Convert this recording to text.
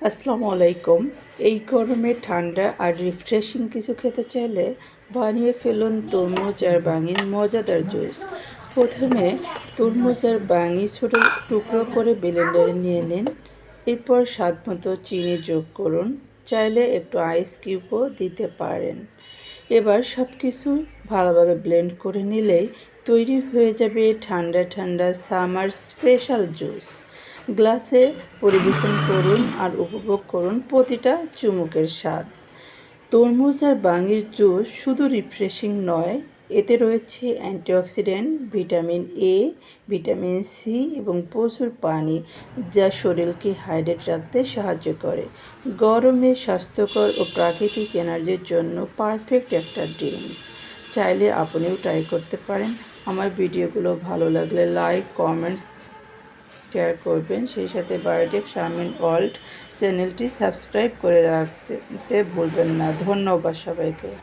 আসসালামু আলাইকুম। এই গরমে ঠান্ডা আর রিফ্রেশিং কিছু খেতে চাইলে বানিয়ে ফেলুন তরমুজ আর বাঙির মজাদার জুস। প্রথমে তরমুজ আর বাঙি ছোট টুকরো করে ব্লেন্ডারে নিয়ে নিন। এরপর স্বাদমতো চিনি যোগ করুন। চাইলে একটু আইস কিউবও দিতে পারেন। এবার সব কিছু ভালোভাবে ব্লেন্ড করে নিলেই তৈরি হয়ে যাবে ঠান্ডা ঠান্ডা সামার স্পেশাল জুস। গ্লাসে পরিবেশন করুন আর উপভোগ করুন প্রতিটা চুমুকের স্বাদ। তরমুজ আর বাঙির জুস শুধু রিফ্রেশিং নয়, এতে রয়েছে antioxidant, vitamin A, vitamin C এবং প্রচুর পানি, যা শরীরকে হাইড্রেট রাখতে সাহায্য করে। গরমে স্বাস্থ্যকর ও প্রাকৃতিক এনার্জির জন্য পারফেক্ট একটা ড্রিঙ্কস। চাইলে আপনিও ট্রাই করতে পারেন। আমার ভিডিওগুলো ভালো লাগলে লাইক, কমেন্টস, শেয়ার করবেন। সেই সাথে বায়োটেক শারমিন ওয়ার্ল্ড চ্যানেলটি সাবস্ক্রাইব করে রাখতে ভুলবেন না। ধন্যবাদ সবাইকে।